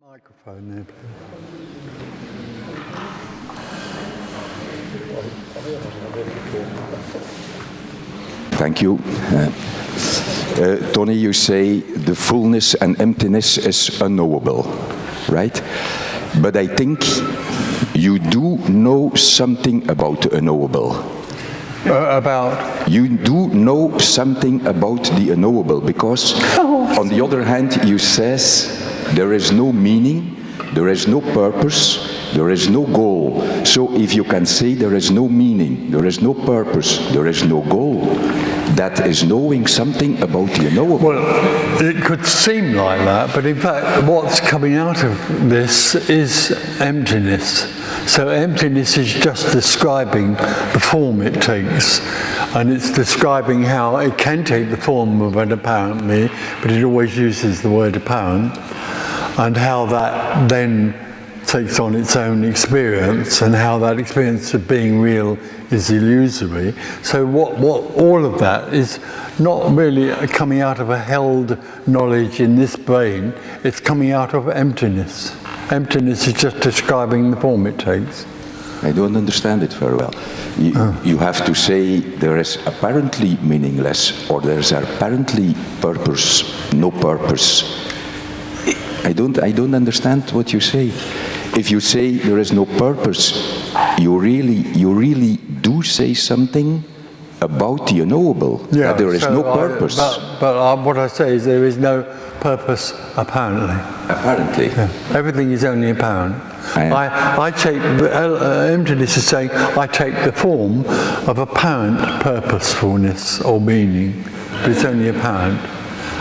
Microphone there, please. Thank you. Tony, you say the fullness and emptiness is unknowable, right? But I think you do know something about the unknowable. About? You do know something about the unknowable, because on the other hand, you says there is no meaning, there is no purpose, there is no goal. So if you can say there is no meaning, there is no purpose, there is no goal, that is knowing something about the unknowable. Well, it could seem like that, but in fact what's coming out of this is emptiness. So emptiness is just describing the form it takes, and it's describing how it can take the form of an apparent me, but it always uses the word apparent, and how that then takes on its own experience, and how that experience of being real is illusory. So what all of that is not really coming out of a held knowledge in this brain, it's coming out of emptiness. Emptiness is just describing the form it takes. I don't understand it very well. You have to say there is apparently meaningless, or there is apparently purpose, no purpose. I don't understand what you say. If you say there is no purpose, you really do say something about the unknowable, that there is no purpose. But what I say is there is no purpose apparently. Apparently. Yeah. Everything is only apparent. I take, emptiness is saying, I take the form of apparent purposefulness or meaning, but it's only apparent.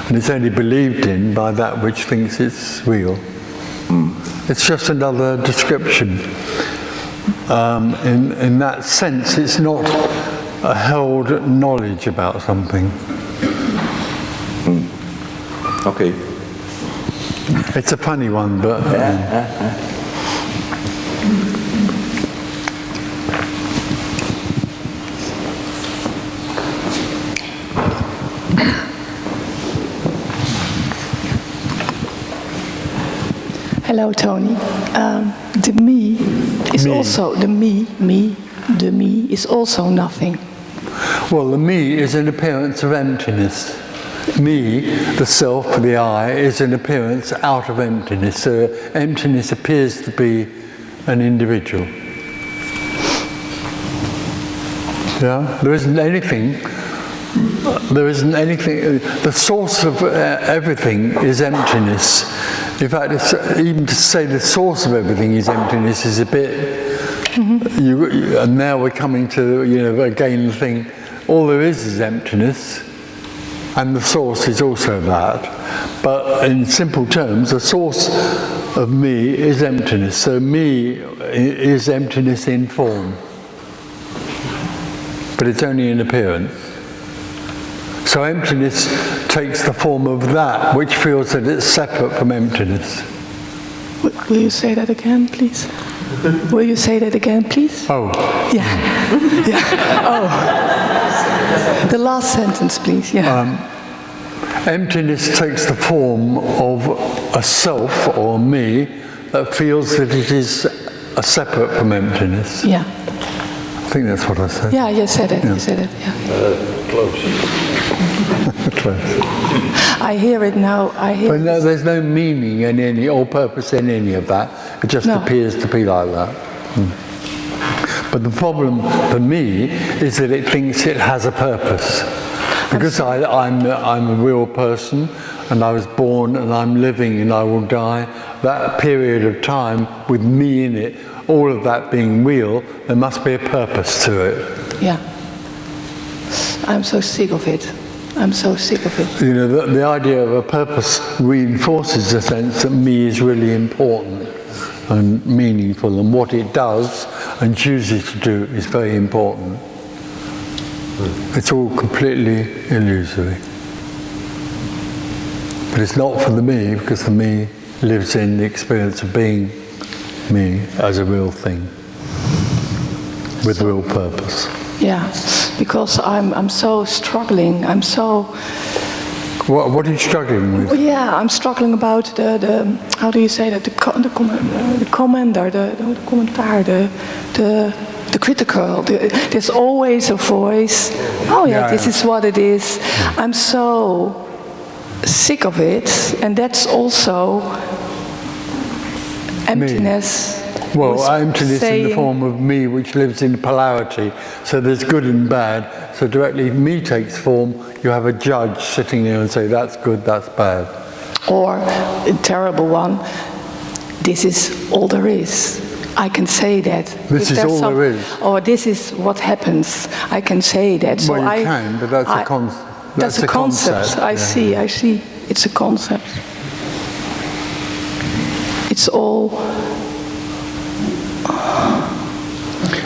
And it's only believed in by that which thinks it's real. It's just another description. In that sense, it's not a held knowledge about something. Okay. It's a funny one, but... Hello, Tony. The me is also the me. The me is also nothing. Well, the me is an appearance of emptiness. Me, the self, the I, is an appearance out of emptiness. So emptiness appears to be an individual. Yeah, there isn't anything. The source of everything is emptiness. In fact, even to say the source of everything is emptiness is a bit. And now we're coming to, again the thing. All there is emptiness, and the source is also that. But in simple terms, the source of me is emptiness. So me is emptiness in form, but it's only in appearance. So emptiness takes the form of that which feels that it's separate from emptiness. Will you say that again, please? Will you say that again, please? Oh. Yeah. Yeah. Oh. The last sentence, please. Yeah. Emptiness takes the form of a self or me that feels that it is separate from emptiness. Yeah. I think that's what I said. Yeah, you said it. Yeah. You said it. Yeah. Close. I hear it now. But no, there's no meaning in any or purpose in any of that. It just appears to be like that. But the problem for me is that it thinks it has a purpose. Because I'm a real person, and I was born, and I'm living, and I will die. That period of time with me in it, all of that being real, there must be a purpose to it. Yeah. I'm so sick of it. I'm so sick of it. The idea of a purpose reinforces the sense that me is really important and meaningful, and what it does and chooses to do is very important. It's all completely illusory. But it's not for the me, because the me lives in the experience of being me as a real thing, with real purpose. Yeah, because I'm so struggling, I'm so What are you struggling with? Well, yeah, I'm struggling about the how do you say that, the commenter, the commentaar, the critical. There's always a voice. Oh yeah, this is what it is. I'm so sick of it, and that's also emptiness. Well, emptiness in the form of me, which lives in polarity. So there's good and bad. So directly me takes form, you have a judge sitting there and say, that's good, that's bad. Or a terrible one, this is all there is. I can say that. This is all there is. Or this is what happens. I can say that. So well, you can, but that's a concept. That's a concept. I see. It's a concept. It's all...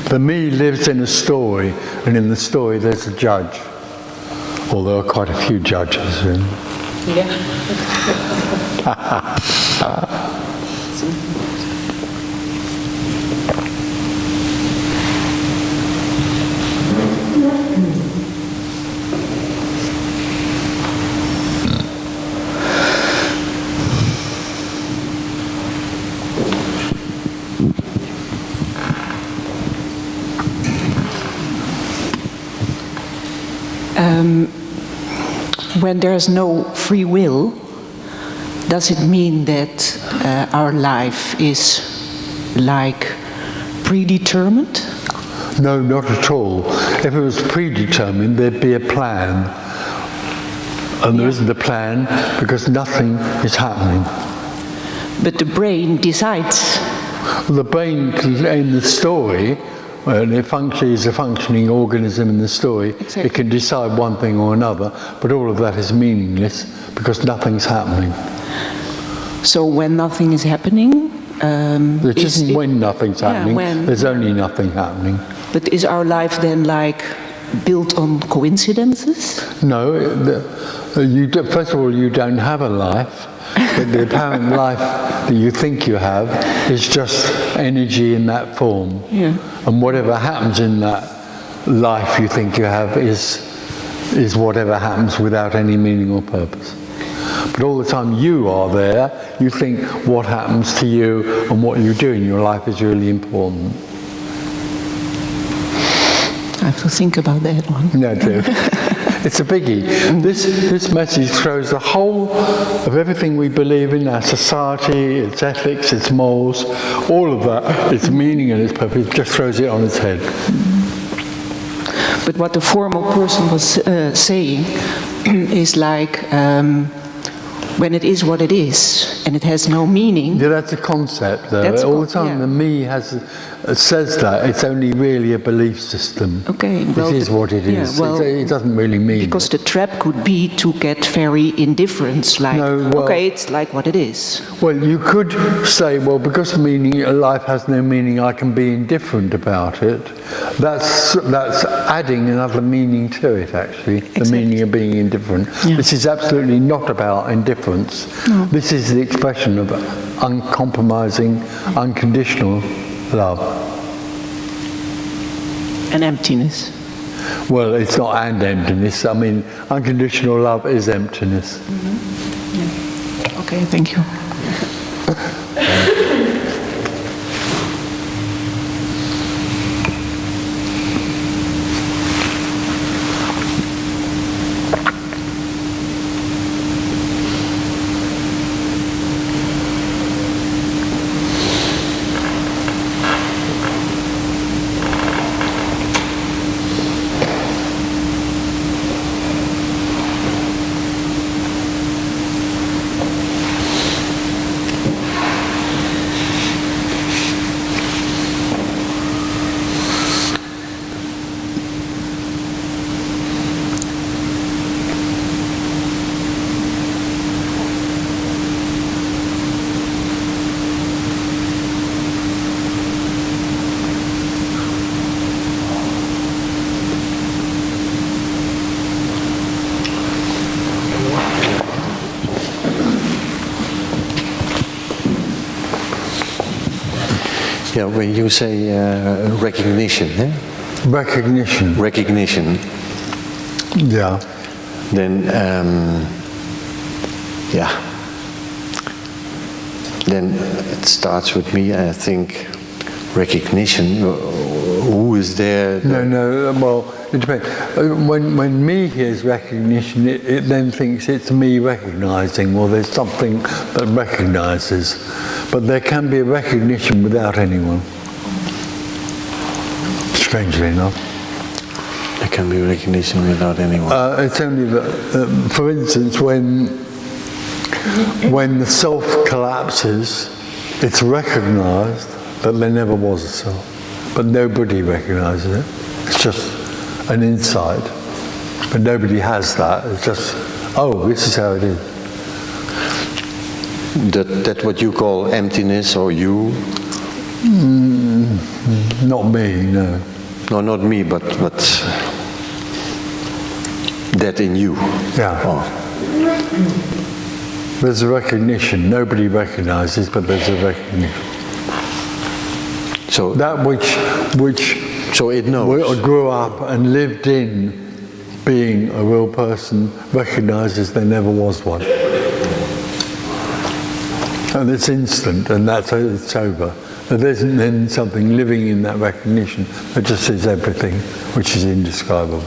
The me lives in a story, and in the story there's a judge. Well, there are quite a few judges. Yeah. When there's no free will, does it mean that our life is like predetermined? No, not at all. If it was predetermined, there'd be a plan. And there isn't a plan because nothing is happening. But the brain decides. The brain, in the story, and it is a functioning organism in the story, exactly. It can decide one thing or another, but all of that is meaningless because nothing's happening. So when nothing is happening... it isn't when nothing's happening, there's only nothing happening. But is our life then like built on coincidences? No, first of all, you don't have a life. But the apparent life that you think you have is just energy in that form. Yeah. And whatever happens in that life you think you have is whatever happens without any meaning or purpose. But all the time you are there, you think what happens to you and what you do in your life is really important. I have to think about that one. No, too. It's a biggie. This message throws the whole of everything we believe in, our society, its ethics, its morals, all of that, its meaning and its purpose, just throws it on its head. But what the formal person was saying is like, when it is what it is, and it has no meaning... Yeah, that's a concept, though. That's all the time yeah. the me says that. It's only really a belief system. Okay. Well, it is what it is. Yeah, well, it doesn't really mean because it. the trap could be to get very indifferent, like, okay, it's like what it is. Well, you could say, well, because life has no meaning, I can be indifferent about it. That's adding another meaning to it, actually, Exactly. the meaning of being indifferent. Yeah. This is absolutely not about indifference. No. This is the expression of uncompromising, unconditional love. And emptiness. Well, it's not and emptiness. I mean, unconditional love is emptiness. Mm-hmm. Yeah. Okay, thank you. Yeah, when you say recognition, Recognition. recognition, Yeah. then Yeah. Then it starts with me, I think, recognition. Who is there? No, well, it depends. When me hears recognition, it then thinks it's me recognizing, well, there's something that recognizes. But there can be a recognition without anyone. Strangely enough. There can be recognition without anyone. It's only that, for instance, when the self collapses, it's recognized that there never was a self. But nobody recognizes it. It's just an insight. But nobody has that. It's just, oh, this is how it is. That what you call emptiness or you? Not me, no. No, not me, but that in you. Yeah. Oh. There's a recognition. Nobody recognizes, but there's a recognition. So that which so it knows. Grew up and lived in being a real person recognizes there never was one. And it's instant, and it's over. There isn't then something living in that recognition. It just is everything, which is indescribable.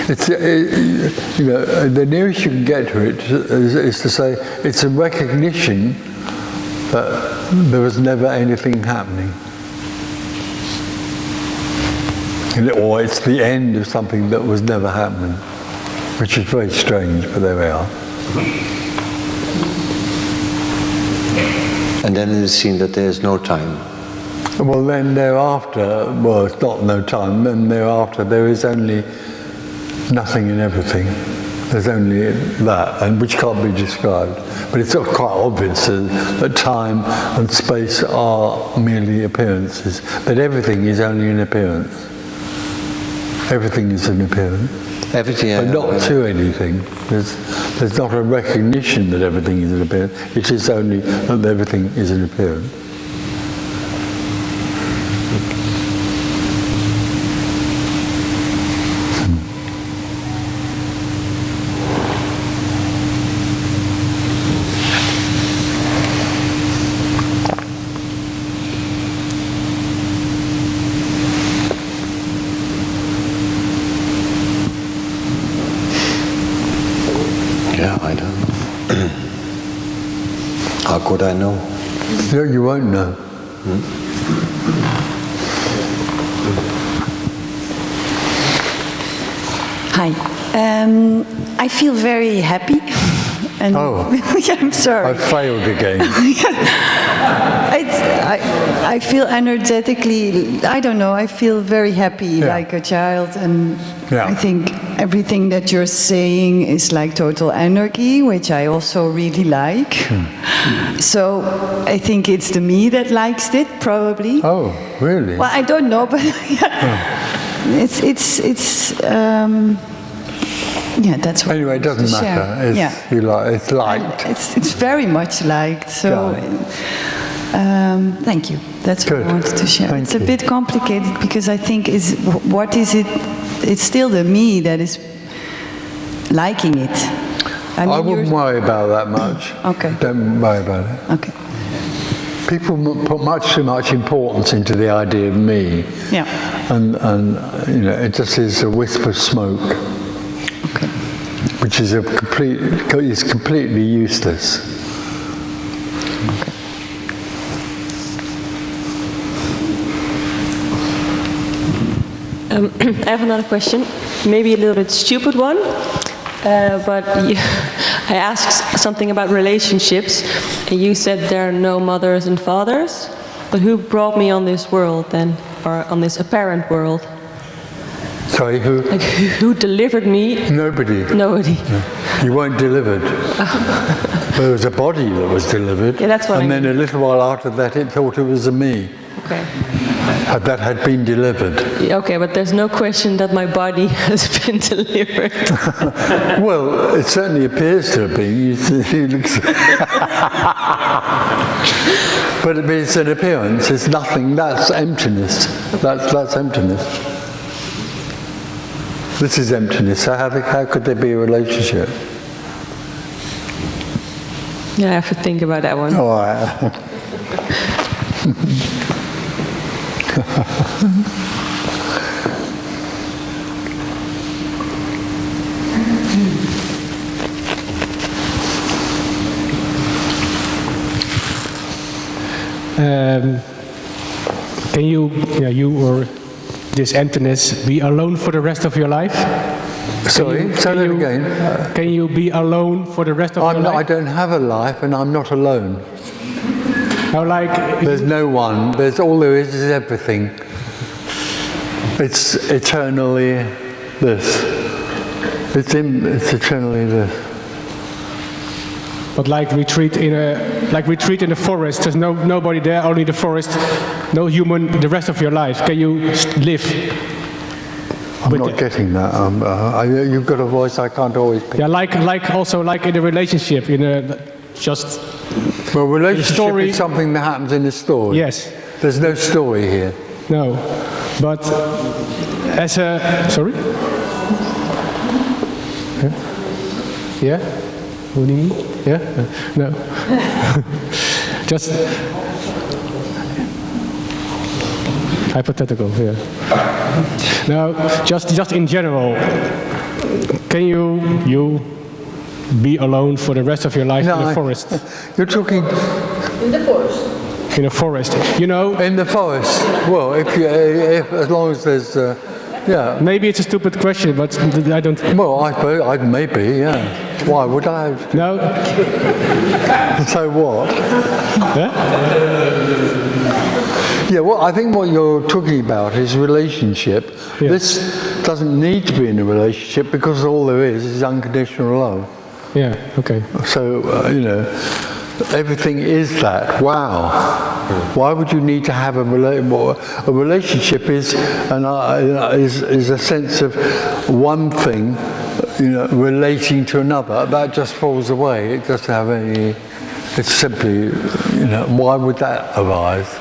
The nearest you can get to it is to say it's a recognition that there was never anything happening. Or it's the end of something that was never happening, which is very strange, but there we are. And then it is seen that there is no time. Well, then thereafter, well, it's not no time, then thereafter there is only nothing and everything. There's only that, and which can't be described. But it's quite obvious that time and space are merely appearances, that everything is only an appearance. Everything is an appearance. Everything, but not to anything. There's not a recognition that everything is an appearance. It is only that everything is an appearance. How could I know? No, you won't know. Hi. I feel very happy. And yeah, I'm sorry. I failed again. I feel energetically, I don't know, I feel very happy like a child, and I think everything that you're saying is like total anarchy, which I also really like. So I think it's the me that likes it, probably. Oh, really? Well, I don't know, but yeah, that's what. Anyway, it doesn't matter. It's liked. It's very much liked. So, thank you. That's what I wanted to share. It's a bit complicated because I think what is it? It's still the me that is liking it. I wouldn't worry about that much. Okay. Don't worry about it. Okay. People put much too much importance into the idea of me. Yeah. And it just is a wisp of smoke. Okay. Which is completely useless. Okay. I have another question, maybe a little bit stupid one, but I asked something about relationships, and you said there are no mothers and fathers, but who brought me on this world then, or on this apparent world? Sorry, who? Like, who delivered me? Nobody. Nobody. No. You weren't delivered. There was a body that was delivered. Yeah, that's what I mean. And then a little while after that, it thought it was a me. Okay. That had been delivered. Okay, but there's no question that my body has been delivered. Well, it certainly appears to have been. But it's an appearance. It's nothing. That's emptiness. That's emptiness. This is emptiness. So how could there be a relationship? Yeah, I have to think about that one. All right. Can you or this emptiness be alone for the rest of your life? Sorry, say that again. Can you be alone for the rest of your life? I don't have a life, and I'm not alone. Now, like There's no one. There's all there is everything. It's eternally this. It's eternally this. But like retreat in a forest. There's nobody there, only the forest. No human. The rest of your life. Can you live? I'm not getting that. You've got a voice I can't always pick. Yeah, also in a relationship, just. Well, relationship is something that happens in a story. Yes. There's no story here. No, but as a sorry. Yeah. What do you mean? Yeah. No. Just hypothetical. Yeah. Now, just in general, can you be alone for the rest of your life in a forest? You're talking In the forest. In a forest, In the forest. Well, if as long as there's, yeah. Maybe it's a stupid question, but I don't. Well, I maybe, yeah. Why would I? No. So what? Yeah? Yeah, well, I think what you're talking about is relationship. Yeah. This doesn't need to be in a relationship because all there is unconditional love. Yeah, okay. So, everything is that. Wow. Why would you need to have a relationship is a sense of one thing, relating to another. That just falls away. It doesn't have any, it's simply, why would that arise?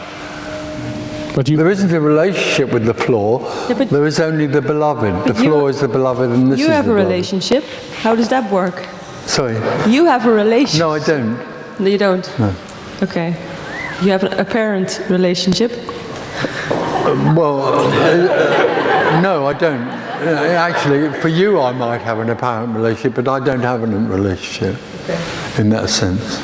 But there isn't a relationship with the floor. Yeah, there is only the beloved. The floor is the beloved, and this is the beloved. You have a relationship. How does that work? Sorry? You have a relationship. No, I don't. No, you don't? No. Okay. You have a parent relationship? No, I don't. Actually, for you I might have an apparent relationship, but I don't have a relationship in that sense.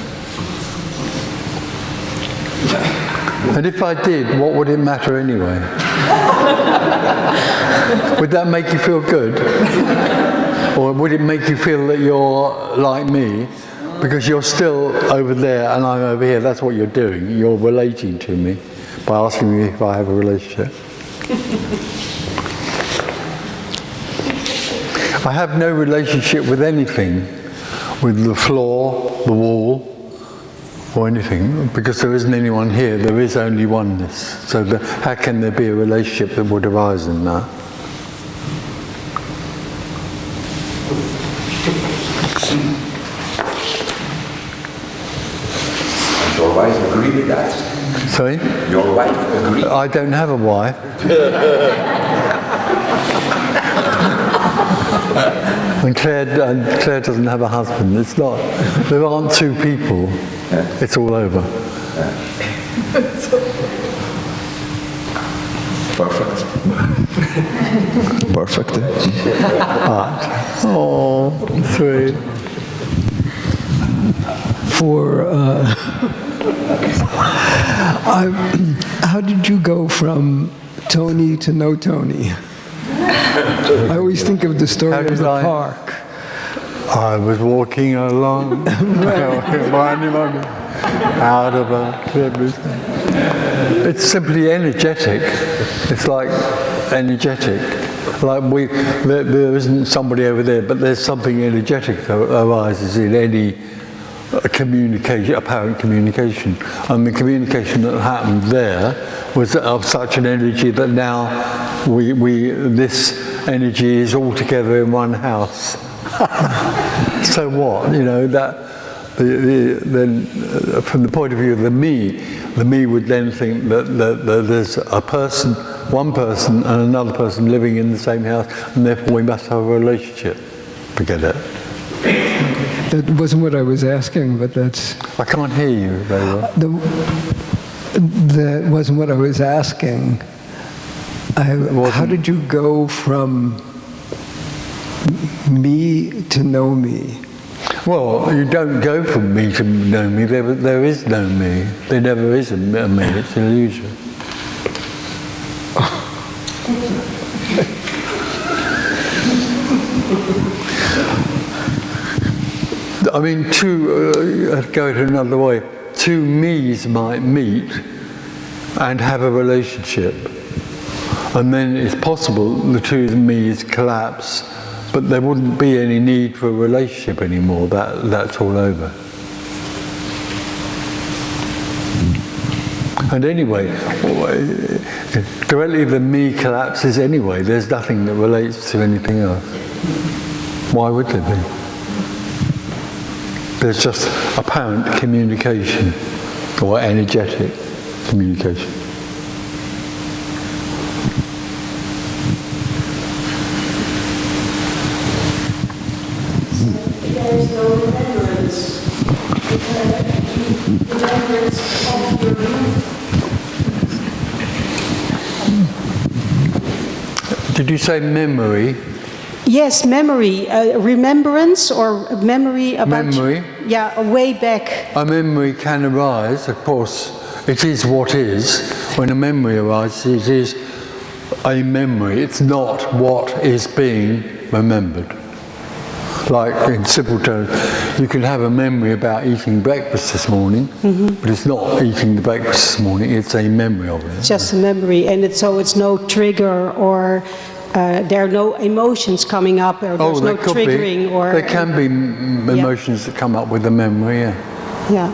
And if I did, what would it matter anyway? Would that make you feel good? Or would it make you feel that you're like me? Because you're still over there and I'm over here. That's what you're doing. You're relating to me by asking me if I have a relationship. I have no relationship with anything, with the floor, the wall, or anything, because there isn't anyone here. There is only oneness. So how can there be a relationship that would arise in that? Your wife agree with that? Sorry? Your wife agree? I don't have a wife. And Claire doesn't have a husband. It's not. There aren't two people. It's all over. Perfect. Perfect. Oh, sweet. How did you go from Tony to no Tony? I always think of the story of the park. I was walking along, out of everything. It's simply energetic. It's like energetic. Like there isn't somebody over there, but there's something energetic that arises in any communication, apparent communication. And the communication that happened there was of such an energy that now this energy is all together in one house. So what? Then from the point of view of the me would then think that there's a person one person and another person living in the same house, and therefore we must have a relationship. Forget it. That wasn't what I was asking, but that's... I can't hear you very well. That wasn't what I was asking. How did you go from me to know me? Well, you don't go from me to know me. There is no me. There never is a me. It's an illusion. I mean, go it another way. Two me's might meet and have a relationship. And then it's possible the two me's collapse, but there wouldn't be any need for a relationship anymore. That's all over. And anyway, directly the me collapses anyway. There's nothing that relates to anything else. Why would there be? There's just apparent communication, or energetic communication. There is no remembrance. Remembrance of your youth. Did you say memory? Yes, memory, remembrance or memory about... Memory? Yeah, way back. A memory can arise, of course. It is what is. When a memory arises, it is a memory. It's not what is being remembered. Like in simple terms, you can have a memory about eating breakfast this morning, but it's not eating the breakfast this morning, it's a memory of it. It's just a memory, and so it's no trigger or... there are no emotions coming up, or there's no triggering, or there can be emotions that come up with a memory. Yeah.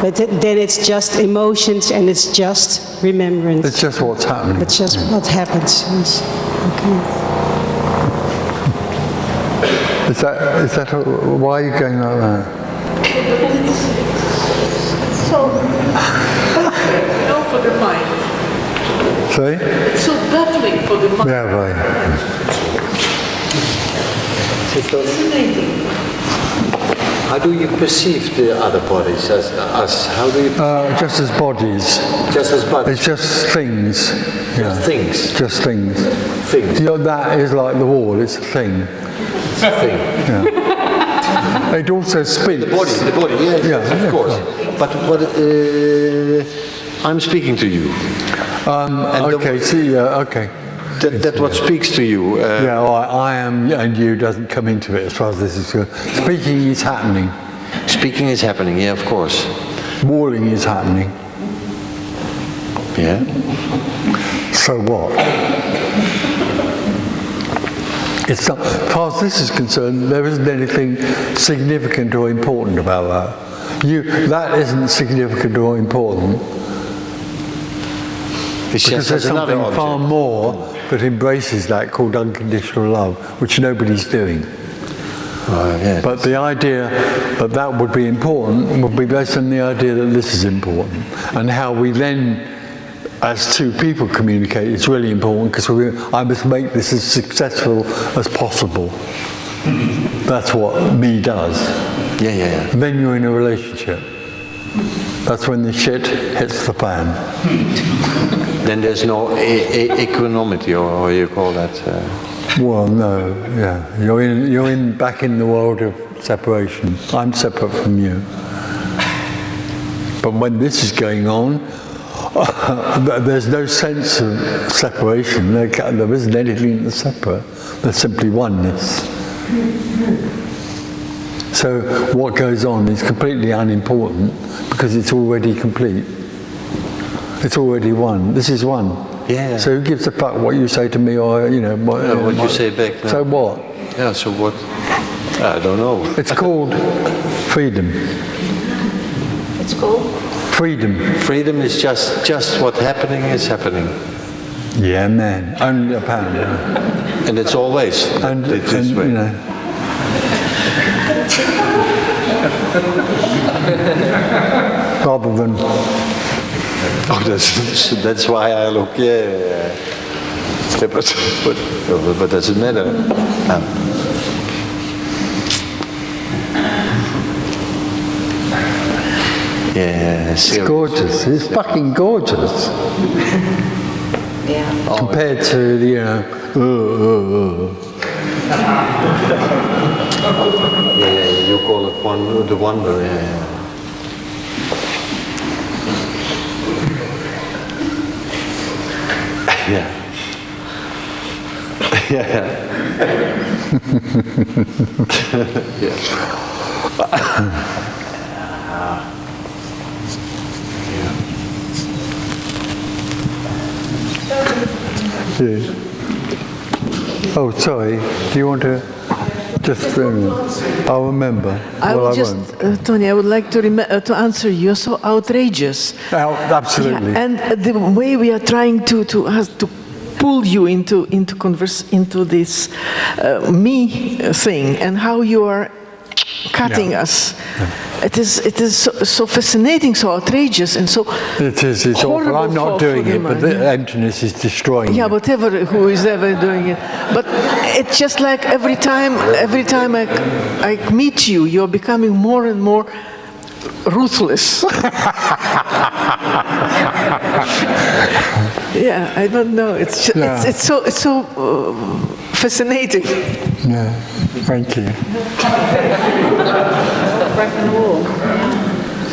But then it's just emotions, and it's just remembrance. It's just what's happening. It's just what happens. Yes. Okay. Is that why are you going like that? So for the mind. Sorry? It's so baffling for the mind. Yeah, right. Fascinating. How do you perceive the other bodies as us? How do you just as bodies. Just as bodies? It's just things. Just things? Just things. Things. You know, that is like the wall, it's a thing. It's a thing. Yeah. It also speaks. The body, yes, of course. But what, I'm speaking to you. Okay. That's what speaks to you. I am and you doesn't come into it as far as this is concerned. Speaking is happening. Speaking is happening, yeah, of course. Walling is happening. Yeah. So what? It's not, as far as this is concerned, there isn't anything significant or important about that. That isn't significant or important. It's because there's something far more that embraces that called unconditional love, which nobody's doing. Yeah. But the idea that that would be important would be based on the idea that this is important. And how we then, as two people, communicate is really important, because I must make this as successful as possible. That's what me does. Yeah. And then you're in a relationship. That's when the shit hits the fan. Then there's no equanimity, or how you call that? Well, no, yeah. You're back in the world of separation. I'm separate from you. But when this is going on, there's no sense of separation. There isn't anything that's separate. There's simply oneness. So what goes on is completely unimportant because it's already complete. It's already one. This is one. Yeah. So who gives a fuck what you say to me, or what you say back? No. So what? Yeah. So what? I don't know. It's called freedom. It's called freedom. Freedom is just what happening is happening. Yeah, man. Only apparently. And it's always this way. Rather than Oh, that's why I look. Yeah. But doesn't matter. It's gorgeous. It's fucking gorgeous. Yeah. Compared to the, Yeah, you call it the wonder. Yeah. Yeah. Yeah. Oh, sorry. Do you want to just? I'll remember. Tony, I would like to answer you. You're so outrageous. Absolutely. Yeah, and the way we are trying to pull you into this me thing, and how you are cutting us. It is so fascinating, so outrageous, and so it's awful. I'm not doing it, but the emptiness is destroying it. Yeah, whatever, who is ever doing it. But it's just like every time I meet you, you're becoming more and more ruthless. Yeah, I don't know. It's so fascinating. Yeah, thank you.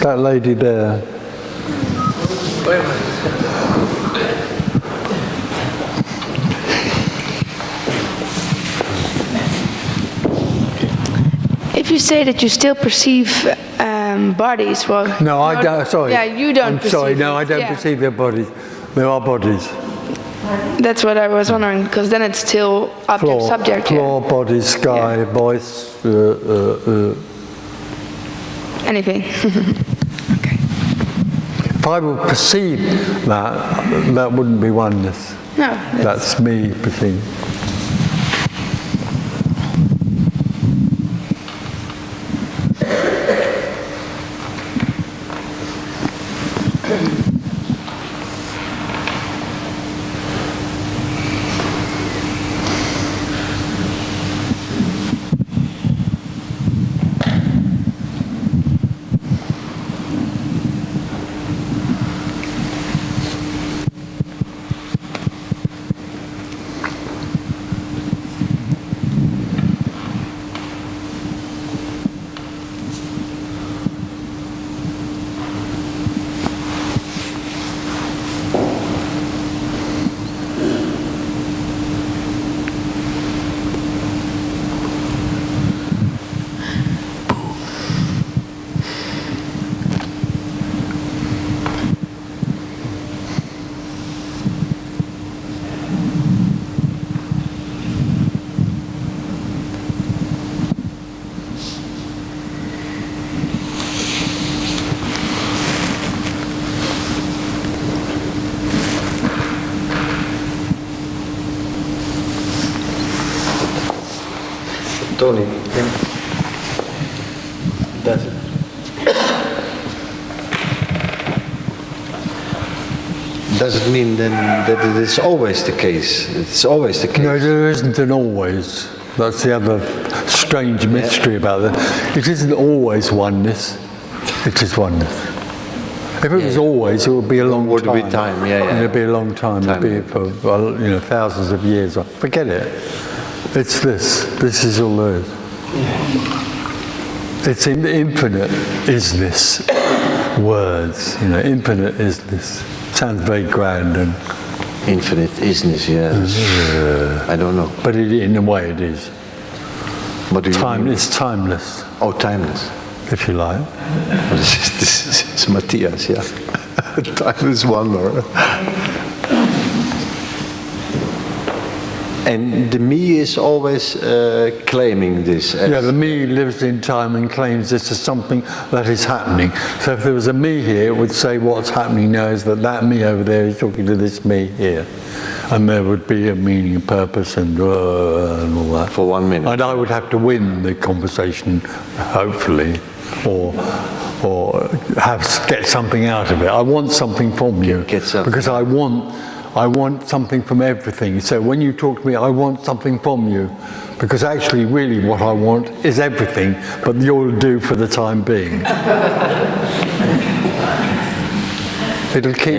That lady there. If you say that you still perceive bodies, well... No, I don't, sorry. Yeah, you don't perceive sorry, no, I don't yeah. perceive their bodies. There are bodies. That's what I was wondering, because then it's still object, subject. Floor, body, sky, voice. Anything. Okay. If I would perceive that wouldn't be oneness. No. That's me perceiving. Tony, that's it. Does it mean then that it is always the case? It's always the case. No, there isn't an always. That's the other strange mystery about it. It isn't always oneness. It is oneness. If it was always, it would be a long time. It would be time, yeah. It'd be a long time. It'd be for thousands of years. Forget it. It's this. This is all there is. It's infinite isness. Words. Infinite isness. Sounds very grand and infinite isness. Yeah. I don't know. But in a way, it is. What do you mean? It's timeless. Oh, timeless. If you like. This is Matthias, yeah. Timeless wonder. And the me is always claiming this. Yeah, the me lives in time and claims this as something that is happening. So if there was a me here, it would say what's happening now is that me over there is talking to this me here. And there would be a meaning, a purpose, and all that. For 1 minute. And I would have to win the conversation, hopefully, or or get something out of it. I want something from you because I want something from everything. So when you talk to me, I want something from you because actually really what I want is everything, but you'll do for the time being. It'll keep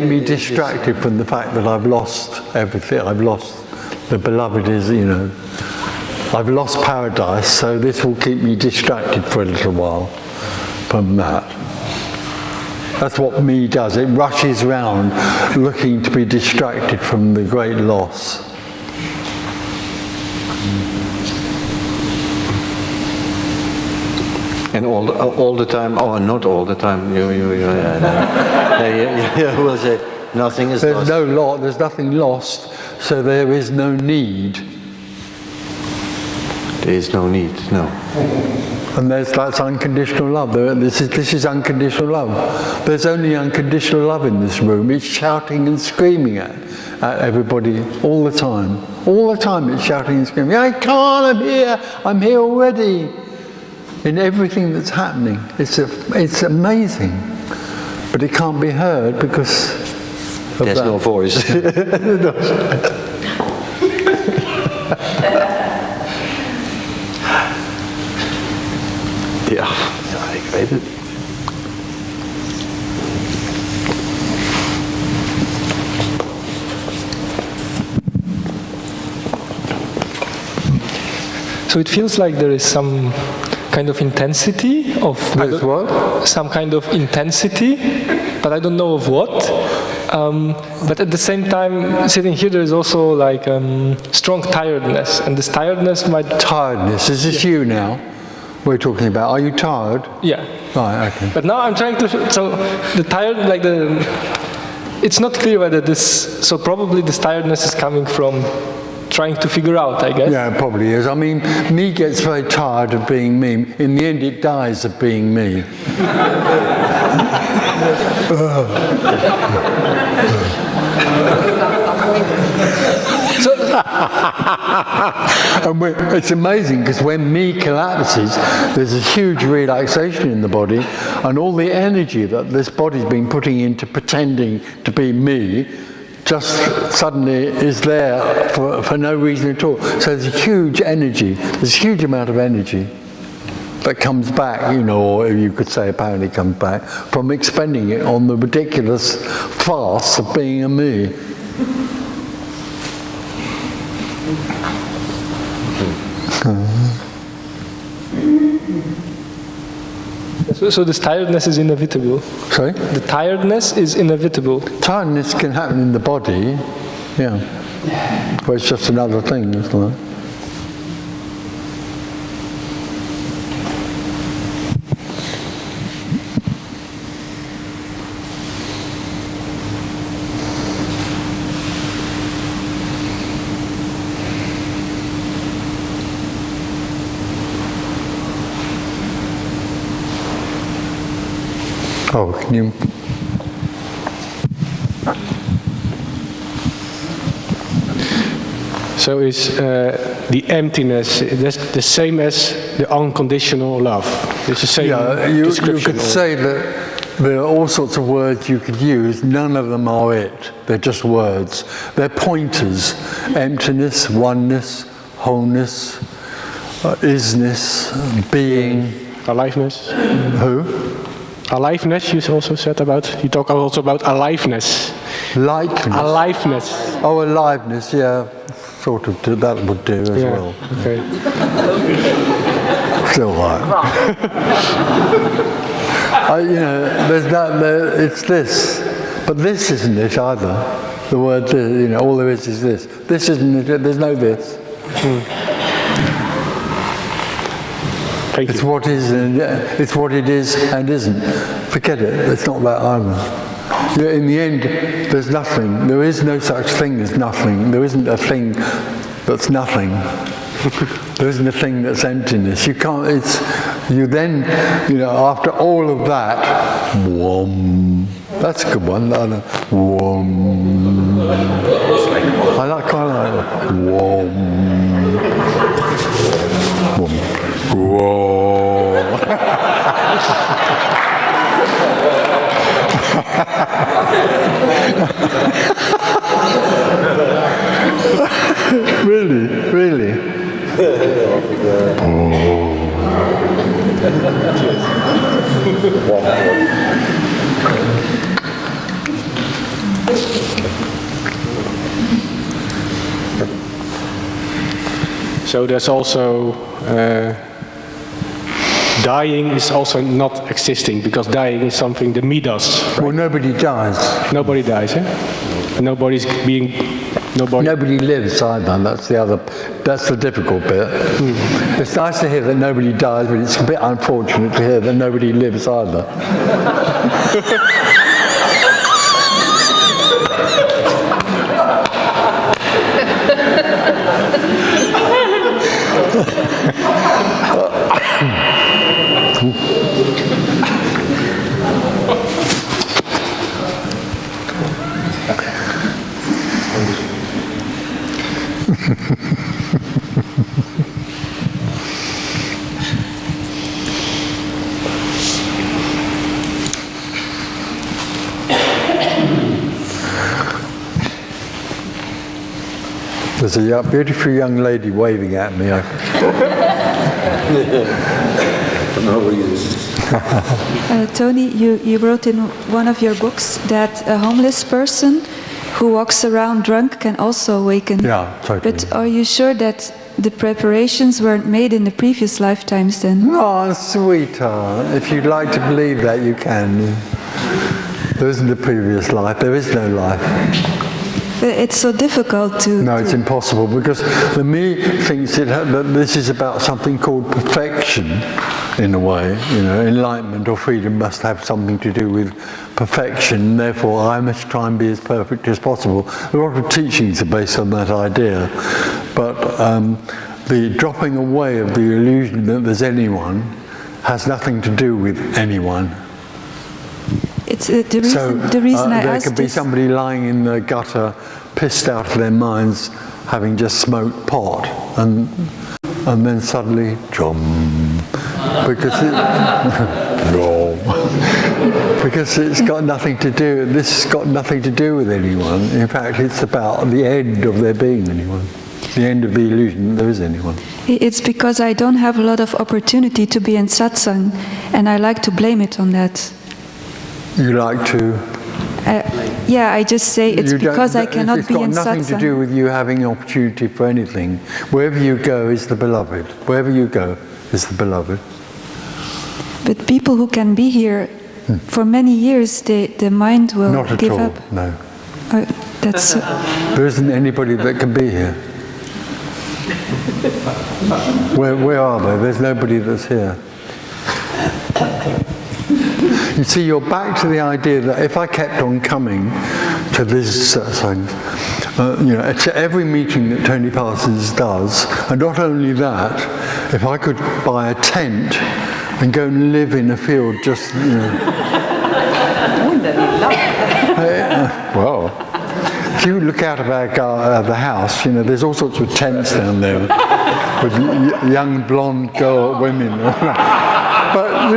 me distracted from the fact that I've lost everything. I've lost the beloved is, I've lost paradise, so this will keep me distracted for a little while from that. That's what me does. It rushes around looking to be distracted from the great loss. And all the time, not all the time, you will say, nothing is lost. There's nothing lost, so there is no need. There is no need, no. And that's unconditional love. This is unconditional love. There's only unconditional love in this room. It's shouting and screaming at everybody all the time. All the time it's shouting and screaming, I can't, I'm here already. In everything that's happening. It's amazing. But it can't be heard because there's no voice. Ja, ik weet het. So it feels like there is some kind of intensity of some kind of intensity, but I don't know of what. But at the same time, sitting here, there is also like strong tiredness, and this tiredness might. Tiredness. Is this you now? We're talking about. Are you tired? Yeah. Right. Okay. But now I'm trying to. So the tired, like the. It's not clear whether this. So probably this tiredness is coming from trying to figure out, I guess. Yeah, it probably is. I mean, me gets very tired of being me. In the end, it dies of being me. And it's amazing because when me collapses, there's a huge relaxation in the body, and all the energy that this body's been putting into pretending to be me just suddenly is there for no reason at all. So there's a huge energy, there's a huge amount of energy that comes back, or you could say apparently comes back, from expending it on the ridiculous farce of being a me. So this tiredness is inevitable. Sorry? The tiredness is inevitable. Tiredness can happen in the body, yeah. But it's just another thing, isn't it? Oh, can you? So is the emptiness the same as the unconditional love? It's the same description. You could say that there are all sorts of words you could use. None of them are it. They're just words. They're pointers. Emptiness, oneness, wholeness, isness, being. Aliveness. Who? Aliveness, you also said about. You talk also about aliveness. Likeness. Aliveness. Oh, aliveness, yeah. Sort of, that would do as well. Okay. Still right. It's this. But this isn't it either. The word, all there is this. This isn't it, there's no this. It's what is, it's what it is and isn't. Forget it. It's not that either. In the end, there's nothing. There is no such thing as nothing. There isn't a thing that's nothing. There isn't a thing that's emptiness. You can't. You then. After all of that, that's a good one. I quite like that. Whoa. Really? So there's also dying is also not existing, because dying is something the me does. Right? Well, nobody dies. Nobody dies, eh? Nobody's being. Nobody lives either. That's the difficult bit. It's nice to hear that nobody dies, but it's a bit unfortunate to hear that nobody lives either. There's a beautiful young lady waving at me. Tony, you wrote in one of your books that a homeless person who walks around drunk can also awaken. Yeah, totally. But are you sure that the preparations weren't made in the previous lifetimes then? Oh, sweetheart. If you'd like to believe that, you can. There isn't a previous life. There is no life. It's so difficult to... No, it's impossible, because the me thinks that this is about something called perfection, in a way. You know, enlightenment or freedom must have something to do with perfection, therefore I must try and be as perfect as possible. A lot of teachings are based on that idea, but the dropping away of the illusion that there's anyone has nothing to do with anyone. It's the reason I there asked could be this. somebody lying in the gutter, pissed out of their minds, having just smoked pot, and then suddenly, because it's got nothing to do. This has got nothing to do with anyone. In fact, it's about the end of there being anyone, the end of the illusion that there is anyone. It's because I don't have a lot of opportunity to be in satsang, and I like to blame it on that. You like to? Yeah, I just say it's because I cannot be in satsang. It's got nothing to do with you having an opportunity for anything. Wherever you go is the beloved. Wherever you go is the beloved. But people who can be here for many years, the mind will Not at give all, up. no. That's. There isn't anybody that can be here. Where are they? There's nobody that's here. You see, you're back to the idea that if I kept on coming to this to every meeting that Tony Parsons does, and not only that, if I could buy a tent and go and live in a field just, well, if you look out of the house, there's all sorts of tents down there with young blonde women. But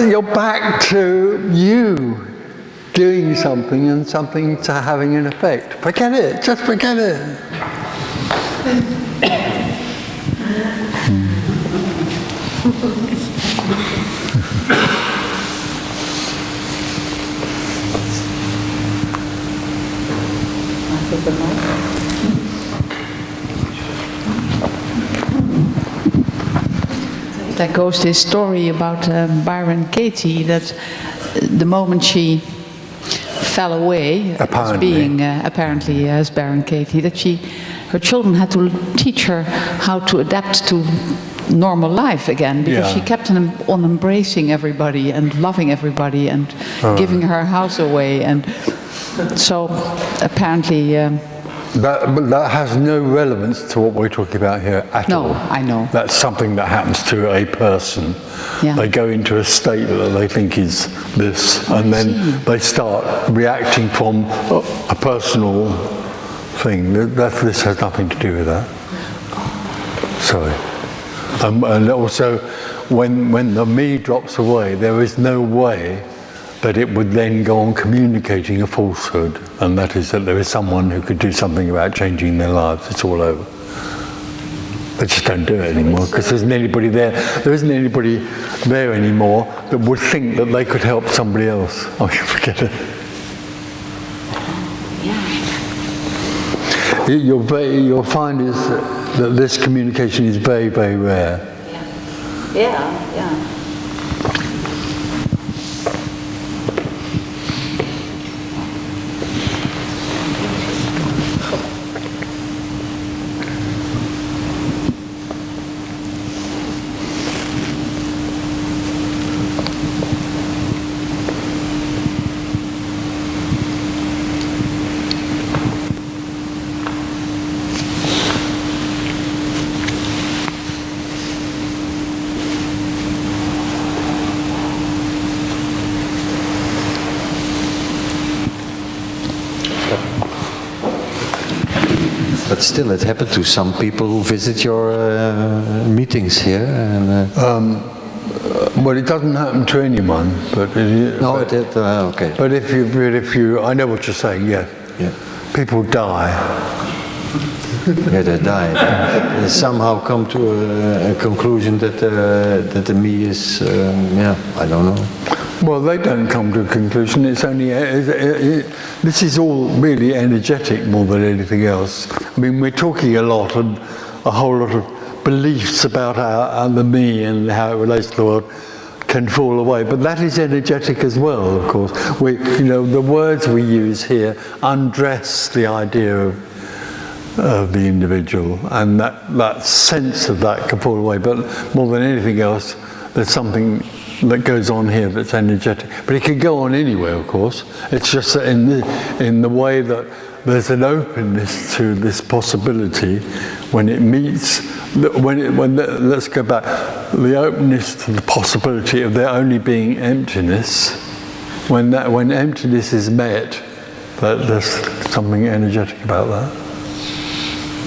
you're back to you doing something and something to having an effect. Forget it. Just forget it. There goes this story about Byron Katie, that the moment she fell away as being apparently as Byron Katie, that her children had to teach her how to adapt to normal life again, because she kept on embracing everybody and loving everybody and giving her house away, and so apparently. That has no relevance to what we're talking about here at all. No, I know. That's something that happens to a person. Yeah. They go into a state that they think is this, and then they start reacting from a personal thing. This has nothing to do with that. Sorry. And also, when the me drops away, there is no way that it would then go on communicating a falsehood, and that is that there is someone who could do something about changing their lives. It's all over. They just don't do it anymore because there isn't anybody there. There isn't anybody there anymore that would think that they could help somebody else. Oh, you forget it. You'll find is that this communication is very, very rare. Yeah. But still, it happened to some people who visit your meetings here. And, well, it doesn't happen to anyone, but okay. But if you, I know what you're saying. Yeah. People die. Yeah, they die. They somehow come to a conclusion that the me is, I don't know. Well, they don't come to a conclusion. It's only this is all really energetic more than anything else. I mean, we're talking a lot and a whole lot of beliefs about the me and how it relates to the world can fall away. But that is energetic as well, of course. The words we use here undress the idea of the individual, and that sense of that can fall away. But more than anything else, there's something that goes on here that's energetic, but it can go on anywhere, of course. It's just that in the way that there's an openness to this possibility when it meets. Let's go back. The openness to the possibility of there only being emptiness. When emptiness is met, there's something energetic about that.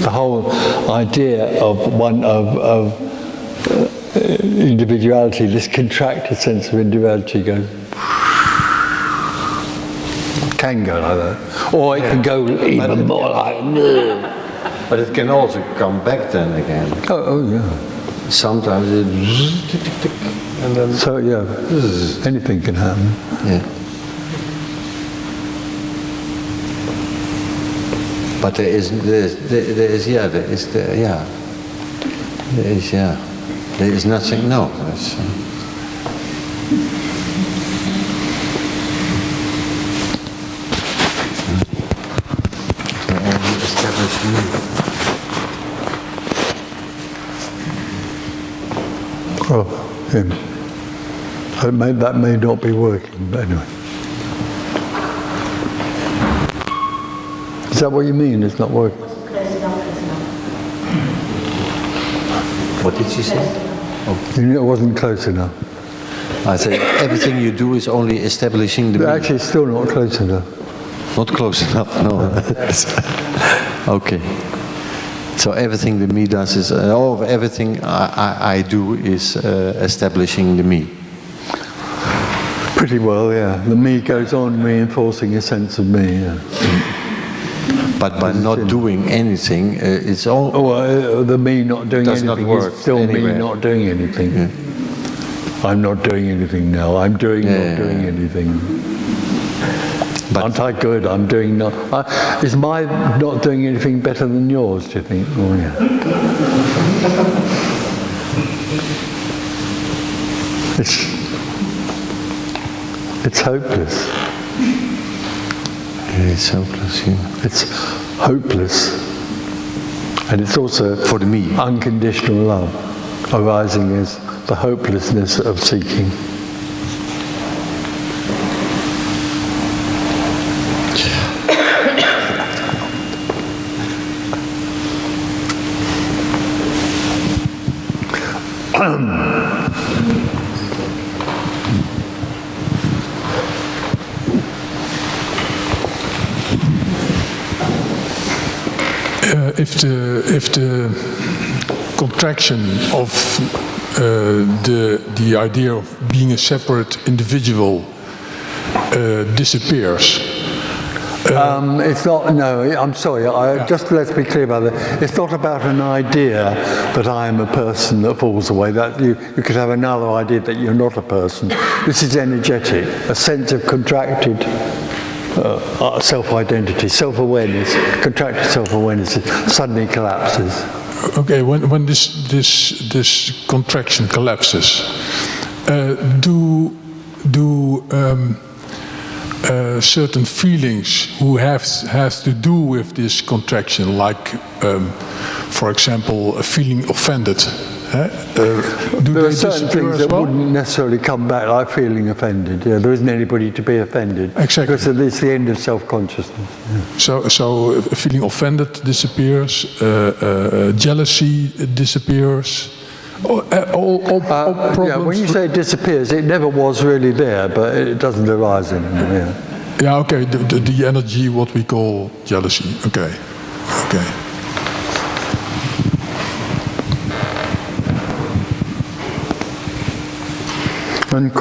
The whole idea of individuality, this contracted sense of individuality can go like that, or it can go even more like. But it can also come back then again. Oh yeah. Sometimes it and then. So yeah, anything can happen. Yeah. But there is nothing. No. Oh, him. That may not be working, but anyway. Is that what you mean? It's not working. What did she say? You knew it wasn't close enough. I said everything you do is only establishing the. Actually, it's still not close enough. Not close enough. No. Okay. So everything the me does is everything I do is establishing the me. Pretty well, yeah. The me goes on reinforcing a sense of me. Yeah. But by not doing anything, it's all. The me not doing anything is still anywhere. Me not doing anything. Yeah. I'm not doing anything now. I'm not doing anything. But aren't I good? I'm doing not. Is my not doing anything better than yours? Do you think? Oh yeah. It's hopeless. It's hopeless, yeah. It's hopeless. And it's also, for the me, unconditional love, arising as the hopelessness of seeking. If the contraction of the idea of being a separate individual disappears, It's not, no, I'm sorry, just let's be clear about that. It's not about an idea that I am a person that falls away. That you could have another idea that you're not a person. This is energetic, a sense of contracted self-identity, self-awareness, contracted self-awareness suddenly collapses. Okay, when this contraction collapses, do certain feelings who has to do with this contraction, like, for example, a feeling offended. There are certain things that wouldn't necessarily come back, like feeling offended. Yeah, there isn't anybody to be offended. Exactly. Because it's the end of self-consciousness. Yeah. So feeling offended disappears, jealousy disappears. All problems. Yeah, when you say it disappears, it never was really there, but it doesn't arise anymore. Yeah. Yeah. Okay. The energy, what we call jealousy. Okay. Okay. And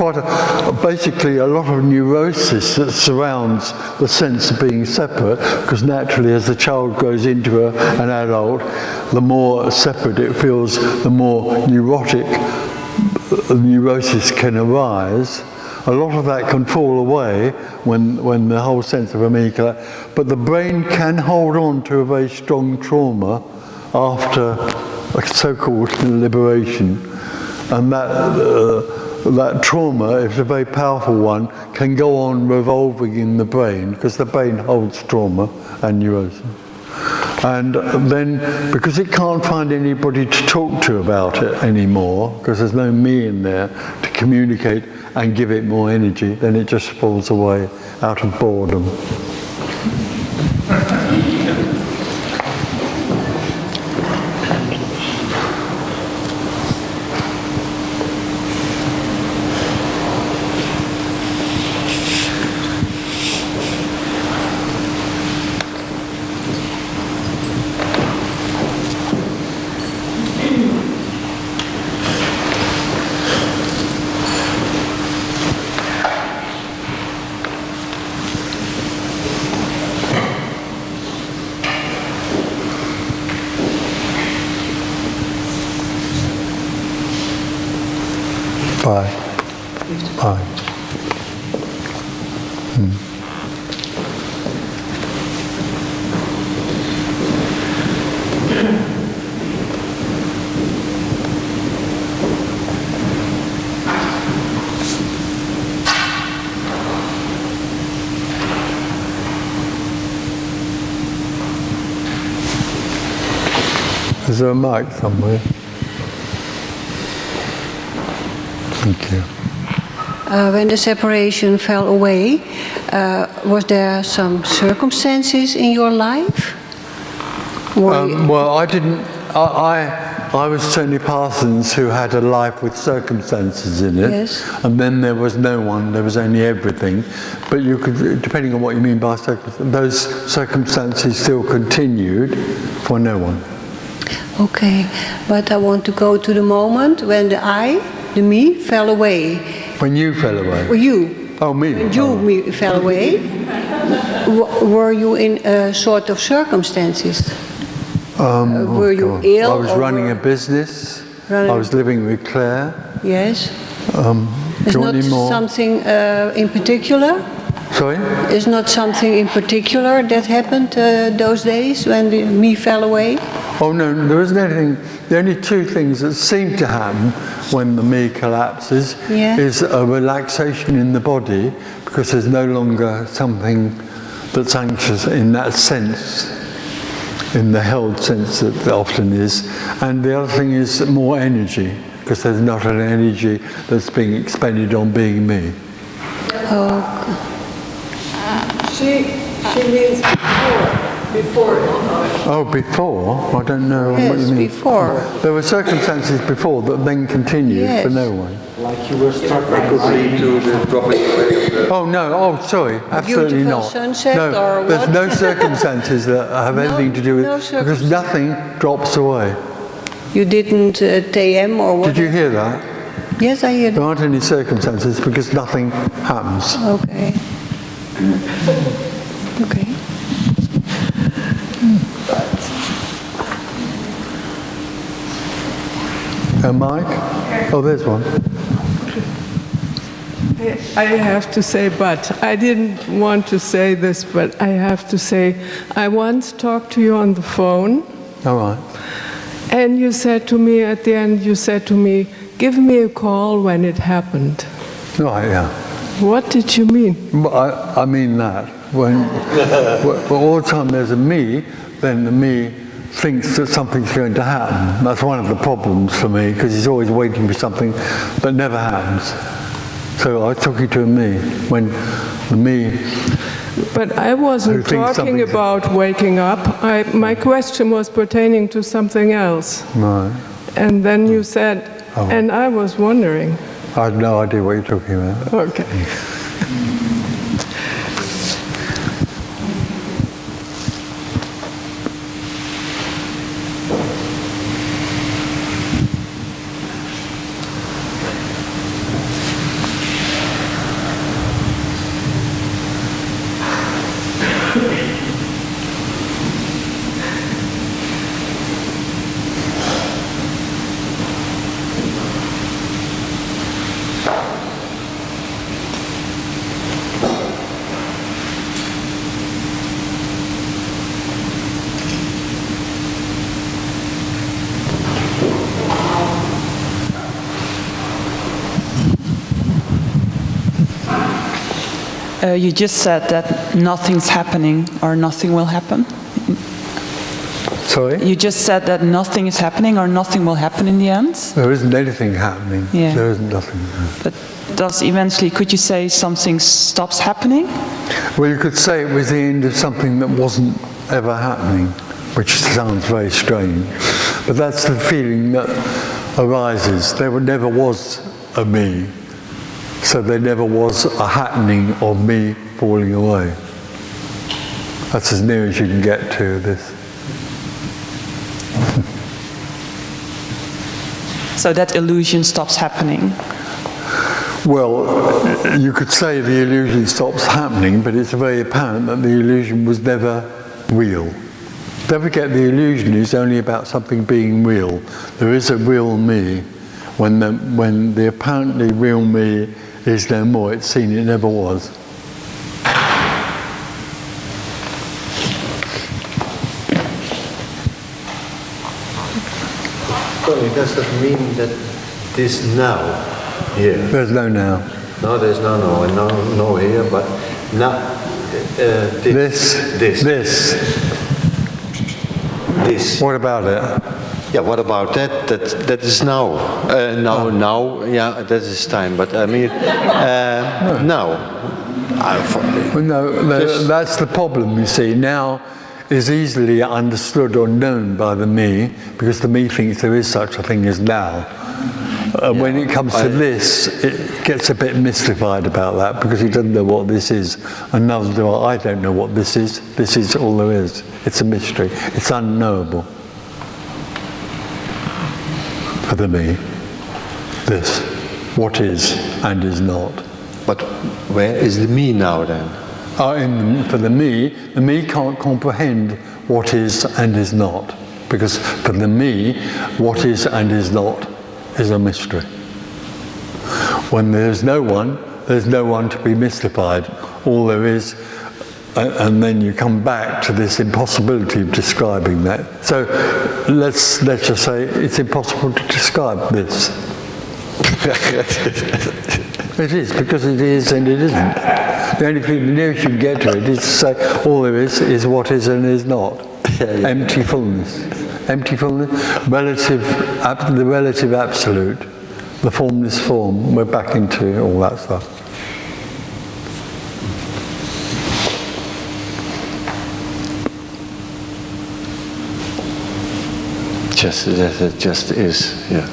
basically a lot of neurosis that surrounds the sense of being separate, because naturally as the child grows into an adult, the more separate it feels, the more neurosis can arise. A lot of that can fall away when the whole sense of a me collapses, but the brain can hold on to a very strong trauma after a so-called liberation, and that trauma, if it's a very powerful one, can go on revolving in the brain, because the brain holds trauma and neurosis. And then, because it can't find anybody to talk to about it anymore, because there's no me in there to communicate and give it more energy, then it just falls away out of boredom. Bye. Is there a mic somewhere? Thank you. When the separation fell away, was there some circumstances in your life? Well, I didn't. I was Tony Parsons, who had a life with circumstances in it, yes. And then there was no one. There was only everything. But you could, depending on what you mean by circumstances, those circumstances still continued for no one. Okay, but I want to go to the moment when the me, fell away. When you fell away? Or you. Oh, me. When you fell away, were you in a sort of circumstances? Were you ill? I was running a business. I was living with Claire. Yes. Is not something in particular? Sorry? Is not something in particular that happened those days when the me fell away? Oh no, there isn't anything. The only two things that seem to happen when the me collapses is a relaxation in the body, because there's no longer something that's anxious in that sense, in the held sense that there often is. And the other thing is more energy, because there's not an energy that's being expended on being me. She means before. Oh, before? I don't know what you mean. Yes, before. There were circumstances before that then continued for no one. Like you were struck by could lead to the dropping away of the... Oh no, oh sorry, absolutely beautiful not. Sunset no, or there's what? no circumstances that have anything to do with because nothing drops away. You didn't TM or what? Did you hear that? Yes, I hear that. There aren't any circumstances because nothing happens. Okay. Okay. A mic? Oh, there's one. I have to say, but I didn't want to say this, but I have to say, I once talked to you on the phone. All right. And you said to me at the end, you said to me, give me a call when it happened. Right, yeah. What did you mean? I mean that. When all the time there's a me, then the me thinks that something's going to happen. That's one of the problems for me, because he's always waiting for something that never happens. So I was talking to a me, when the me... But I wasn't talking about waking up. My question was pertaining to something else. Right. And then you said, and I was wondering. I have no idea what you're talking about. Okay. You just said that nothing's happening or nothing will happen. Sorry? You just said that nothing is happening or nothing will happen in the end. There isn't anything happening. Yeah. There isn't nothing. But does eventually, could you say something stops happening? Well, you could say it was the end of something that wasn't ever happening, which sounds very strange. But that's the feeling that arises. There never was a me. So there never was a happening of me falling away. That's as near as you can get to this. So that illusion stops happening? Well, you could say the illusion stops happening, but it's very apparent that the illusion was never real. Don't forget, the illusion is only about something being real. There is a real me. When the apparently real me is no more, it's seen it never was. Tony, does that mean that this now here? There's no now. No, there's no now, and no here, but now this. What about it? Yeah, what about that? That is now. Now, yeah, that is time. But I mean, now. Well, no, that's the problem, you see. Now is easily understood or known by the me, because the me thinks there is such a thing as now. When it comes to this, it gets a bit mystified about that, because he doesn't know what this is. And neither do I. I don't know what this is. This is all there is. It's a mystery. It's unknowable. For the me, this, what is and is not. But where is the me now then? For the me can't comprehend what is and is not. Because for the me, what is and is not is a mystery. When there's no one to be mystified. All there is, and then you come back to this impossibility of describing that. So let's just say it's impossible to describe this. It is, because it is and it isn't. The only thing, the nearest you can get to it is to say all there is what is and is not. Empty fullness. Empty fullness, the relative absolute, the formless form. We're back into all that stuff. It just is, yeah.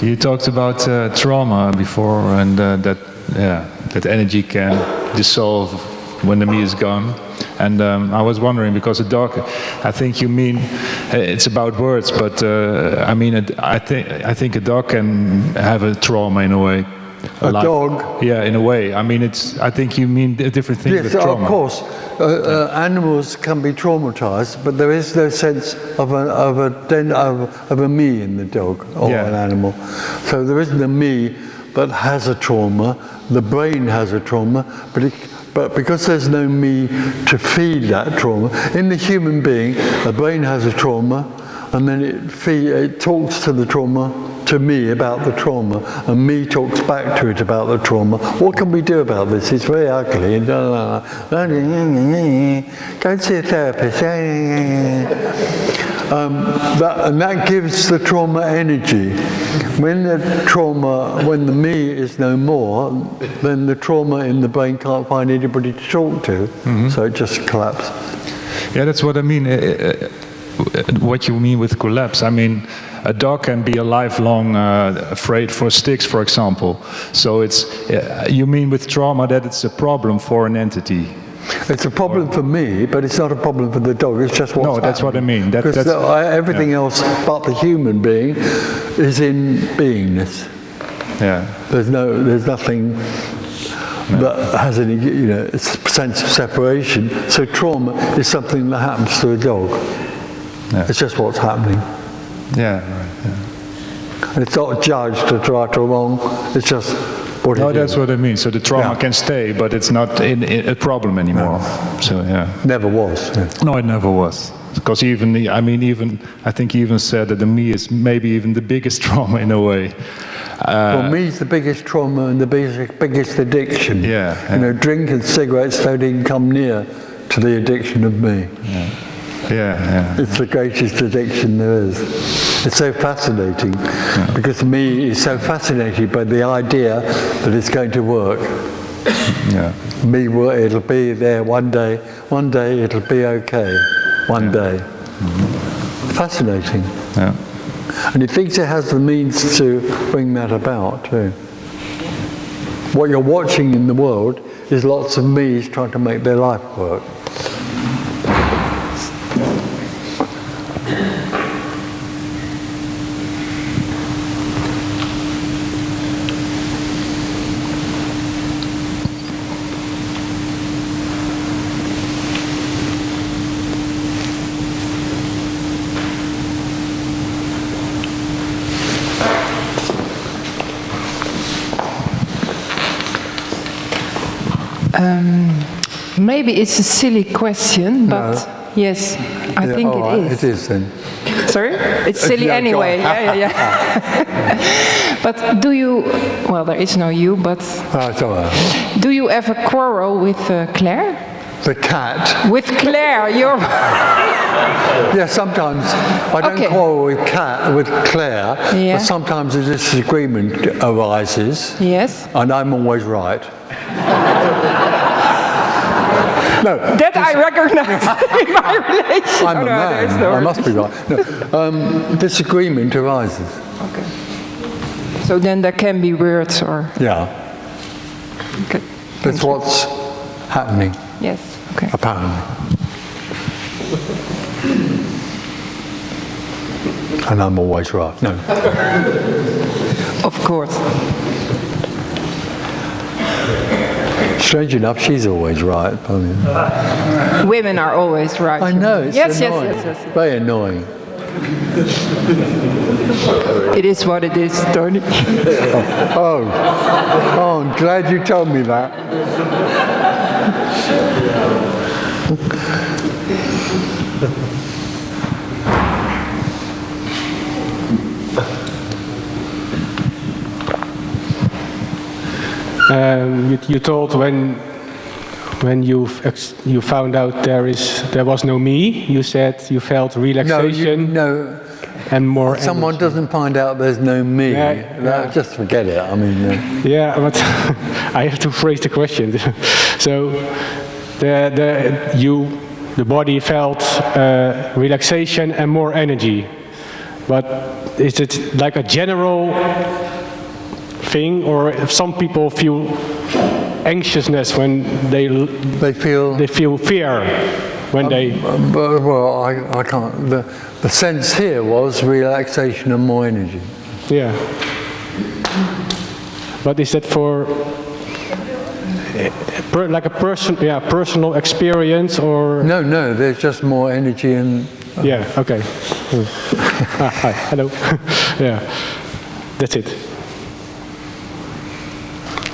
You talked about trauma before, and that energy can dissolve when the me is gone. And I was wondering, because a dog, I think you mean it's about words, but I mean, I think a dog can have a trauma in a way. A dog? Yeah, in a way. I mean, I think you mean a different thing. Yes, of course. Animals can be traumatized, but there is no sense of a me in the dog or an animal. So there isn't a me that has a trauma. The brain has a trauma, but because there's no me to feed that trauma, in the human being, the brain has a trauma, and then it talks to the trauma, to me about the trauma, and me talks back to it about the trauma. What can we do about this? It's very ugly. Go and see a therapist. And that gives the trauma energy. When the me is no more, then the trauma in the brain can't find anybody to talk to, so it just collapses. Yeah, that's what I mean. What you mean with collapse? I mean, a dog can be a lifelong afraid for sticks, for example. So you mean with trauma that it's a problem for an entity? It's a problem for me, but it's not a problem for the dog. It's just what's happening. No, that's what I mean. Because everything else but the human being is in beingness. Yeah. There's nothing that has any, sense of separation. So trauma is something that happens to a dog. Yeah. It's just what's happening. Yeah, right. Yeah. And it's not judged or right or wrong. It's just what it is. No, that's what I mean. So the trauma can stay, but it's not a problem anymore. No. So yeah. Never was. Yeah. No, it never was. Because I think he even said that the me is maybe even the biggest trauma in a way. Well, me is the biggest trauma and the biggest addiction. Yeah. Drink and cigarettes don't even come near to the addiction of me. Yeah. It's the greatest addiction there is. It's so fascinating because me is so fascinated by the idea that it's going to work. Yeah. It'll be there one day. One day it'll be okay. One day. Fascinating. Yeah. And it thinks it has the means to bring that about too. What you're watching in the world is lots of me's trying to make their life work. Maybe it's a silly question, but yes, I think it is. It is then. Sorry? It's silly anyway. Yeah. But do you, well, there is no you, but do you ever quarrel with Claire? The cat? With Claire, you're... Yeah, sometimes. I don't quarrel with Claire, but sometimes a disagreement arises. Yes. And I'm always right. No, that I recognize in my relation. I'm a man. I must be right. No, disagreement arises. Okay. So then there can be words or... Yeah. Okay. That's what's happening. Yes. Okay. Apparently. And I'm always right. No. Of course. Strange enough, she's always right. Women are always right. I know, it's annoying. Yes. Very annoying. It is what it is, Tony. Oh, I'm glad you told me that. You told when you found out there was no me, you said you felt relaxation. No, and more. Someone doesn't find out there's no me. No, just forget it. I mean. Yeah, but I have to phrase the question. So, the body felt relaxation and more energy. But is it like a general thing, or if some people feel anxiousness when they feel fear when they? Well, I can't. The sense here was relaxation and more energy. Yeah. But is that for like a personal experience, or? No. There's just more energy and. Yeah. Okay. Hi. Hello. Yeah. That's it.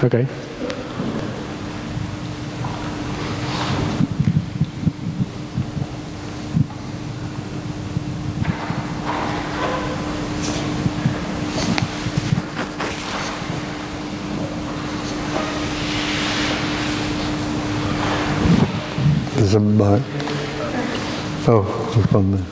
Okay. There's a mic. Oh, it's on there.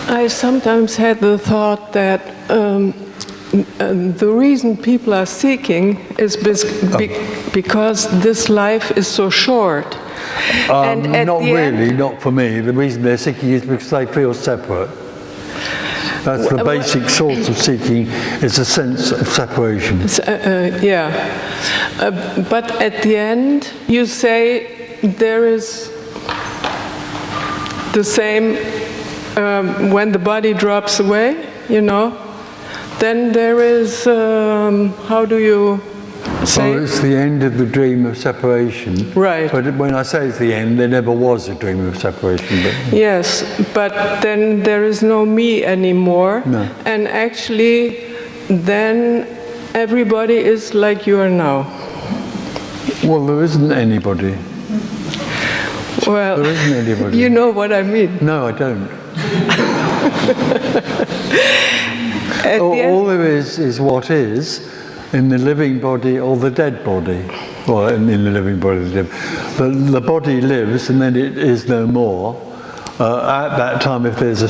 I sometimes had the thought that the reason people are seeking is because this life is so short. And not really, not for me. The reason they're seeking is because they feel separate. That's the basic source of seeking, is a sense of separation. But at the end, you say there is the same, when the body drops away, then there is, how do you say? Well, it's the end of the dream of separation. Right. But when I say it's the end, there never was a dream of separation. Yes, but then there is no me anymore. No. And actually, then everybody is like you are now. Well, there isn't anybody. Well, there isn't anybody. You know what I mean. No, I don't. All there is what is in the living body or the dead body. Well, in the living body, the body lives and then it is no more. At that time, if there's a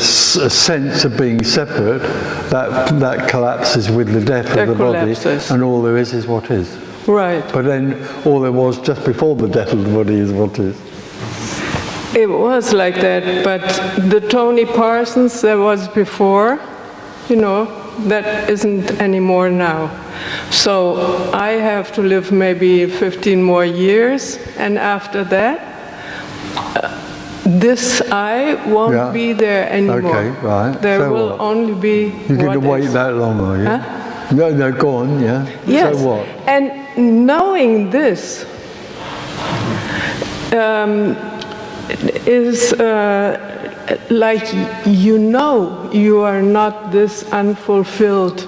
sense of being separate, that collapses with the death of the body, and all there is what is. Right. But then all there was just before the death of the body is what is. It was like that, but the Tony Parsons there was before, that isn't anymore now. So I have to live maybe 15 more years, and after that, this I won't be there anymore. Okay, right. There will only be. You're going to wait that long, are you? Huh? No, go on, yeah. Yes. So what? And knowing this is like you are not this unfulfilled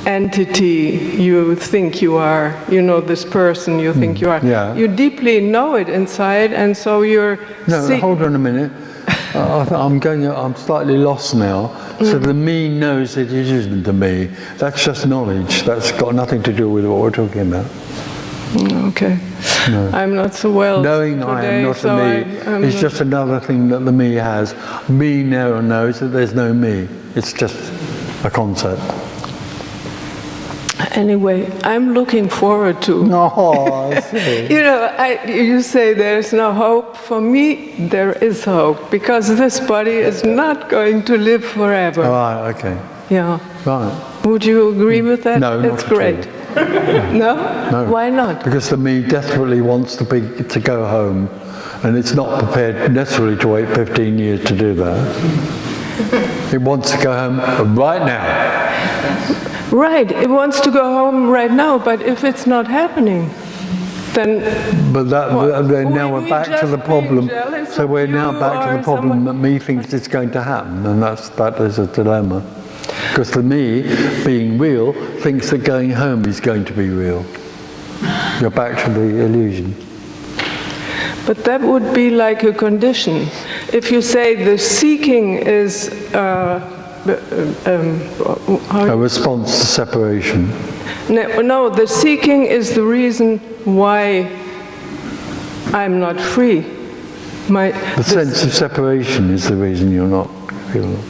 entity you think you are, this person you think you are. Yeah. You deeply know it inside, and so you're... No, hold on a minute. I'm slightly lost now. So the me knows that it isn't the me. That's just knowledge. That's got nothing to do with what we're talking about. Okay. No. I'm not so well knowing today, I am not a me is just another thing that the me has. Me now knows that there's no me. It's just a concept. Anyway, I'm looking forward to. You say there's no hope. For me, there is hope, because this body is not going to live forever. Right, okay. Yeah. Right. Would you agree with that? No, it's not great. No? No. Why not? Because the me desperately wants to go home, and it's not prepared necessarily to wait 15 years to do that. It wants to go home right now. Right, it wants to go home right now, but if it's not happening, then... But then now we're back to the problem. So we're now back to the problem that me thinks it's going to happen, and that is a dilemma. Because the me, being real, thinks that going home is going to be real. You're back to the illusion. But that would be like a condition. If you say the seeking is... a response to separation. No, the seeking is the reason why I'm not free. The sense of separation is the reason you're not feeling free.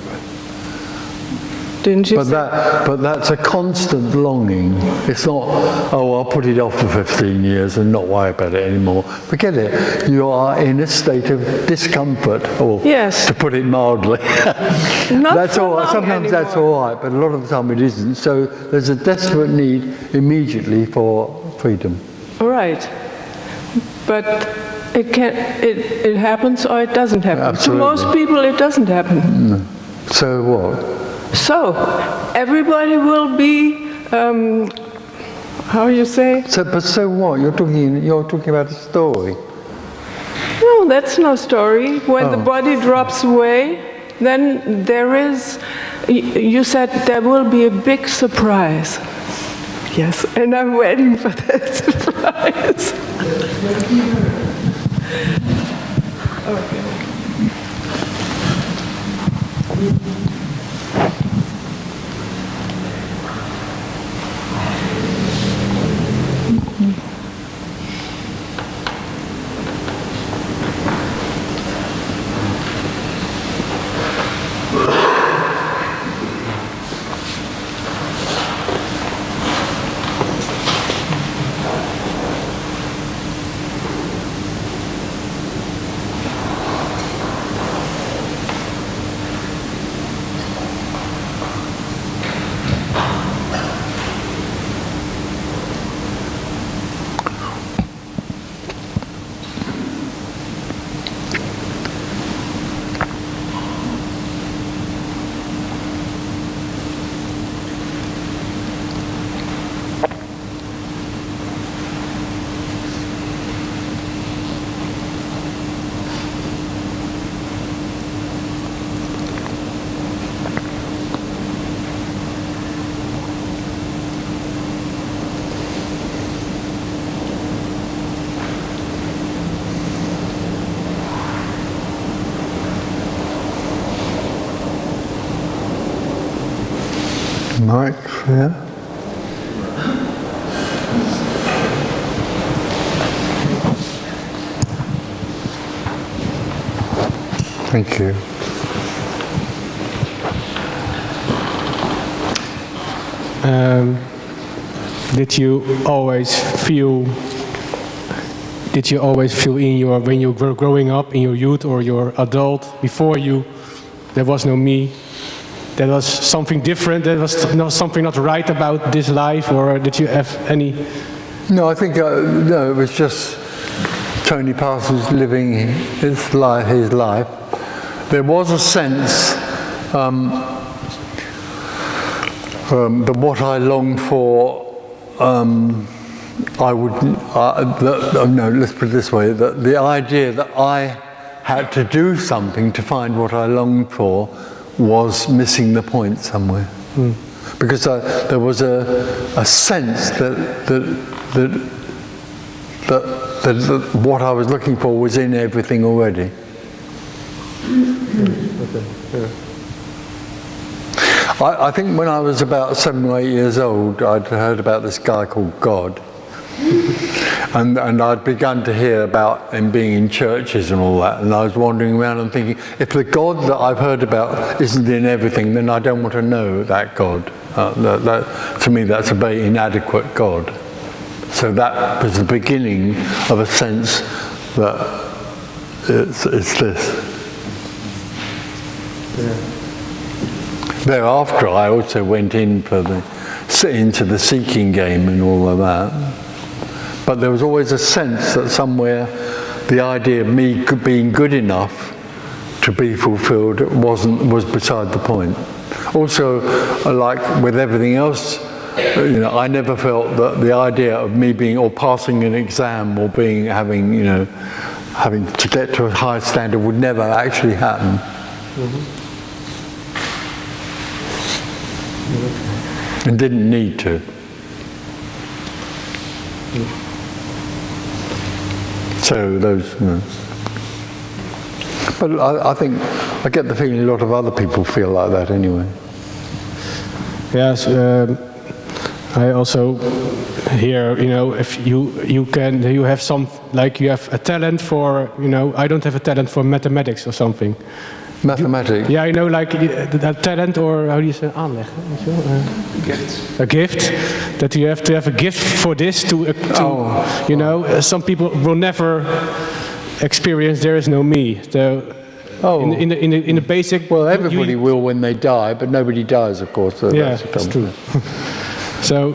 Didn't you say? But that's a constant longing. It's not, oh, I'll put it off for 15 years and not worry about it anymore. Forget it. You are in a state of discomfort, or to put it mildly. That's all right. Sometimes that's all right, but a lot of the time it isn't. So there's a desperate need immediately for freedom. All right. But it happens or it doesnes happen. Absolutely. To most people it doesn't happen. No. So what? So everybody will be, how you say? But so what? You're talking about a story. No, that's no story. When the body drops away, then there is, you said there will be a big surprise. Yes, and I'm waiting for that surprise. Okay. Mike, yeah? Thank you. Did you always feel in your, when you were growing up, in your youth or your adult, before you, there was no me, there was something different, there was something not right about this life, or did you have any? No, I think, no, it was just Tony Parsons living his life. There was a sense that what I longed for, let's put it this way, that the idea that I had to do something to find what I longed for was missing the point somewhere. Because there was a sense that what I was looking for was in everything already. I think when I was about 7 or 8 years old, I'd heard about this guy called God. And I'd begun to hear about him being in churches and all that. And I was wandering around and thinking, if the God that I've heard about isn't in everything, then I don't want to know that God. To me, that's a very inadequate God. So that was the beginning of a sense that it's this. Yeah. Thereafter, I also went into the seeking game and all of that. But there was always a sense that somewhere the idea of me being good enough to be fulfilled was beside the point. Also, like with everything else, I never felt that the idea of me being or passing an exam or having to get to a high standard would never actually happen. And didn't need to. So those, But I think, I get the feeling a lot of other people feel like that anyway. Yes, I also hear, if you have some, like you have a talent for, I don't have a talent for mathematics or something. Mathematics. Yeah, you know, like a talent, or how do you say, aanleg? A gift. That you have to have a gift for this to you know, some people will never experience there is no me. So in the basic. Well, everybody will when they die, but nobody dies, of course. So yeah, that's true. So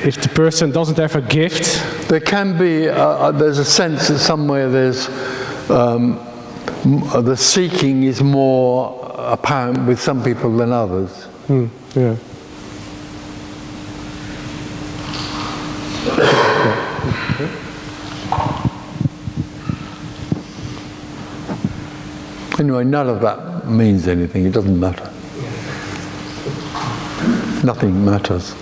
if the person doesn't have a gift, there can be. There's a sense that somewhere there's. The seeking is more apparent with some people than others. Yeah. Anyway, none of that means anything. It doesn't matter. Nothing matters.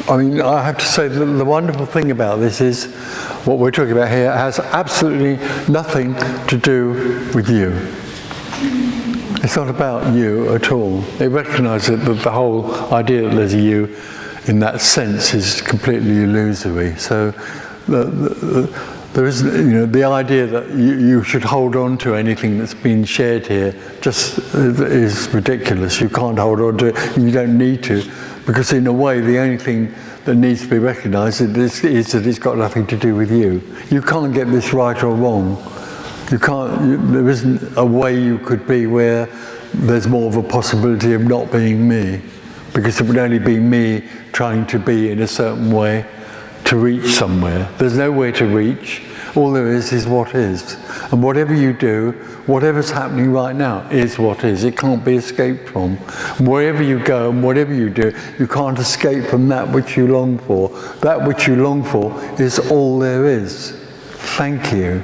I mean, I have to say that the wonderful thing about this is what we're talking about here has absolutely nothing to do with you. It's not about you at all. It recognises that the whole idea that there's a you in that sense is completely illusory. So there is, you know, the idea that you should hold on to anything that's been shared here just is ridiculous. You can't hold on to it. You don't need to. Because in a way, the only thing that needs to be recognised is that it's got nothing to do with you. You can't get this right or wrong. You can't. There isn't a way you could be where there's more of a possibility of not being me, because it would only be me trying to be in a certain way to reach somewhere. There's nowhere to reach. All there is what is. And whatever you do, whatever's happening right now is what is. It can't be escaped from. Wherever you go and whatever you do, you can't escape from that which you long for. That which you long for is all there is. Thank you.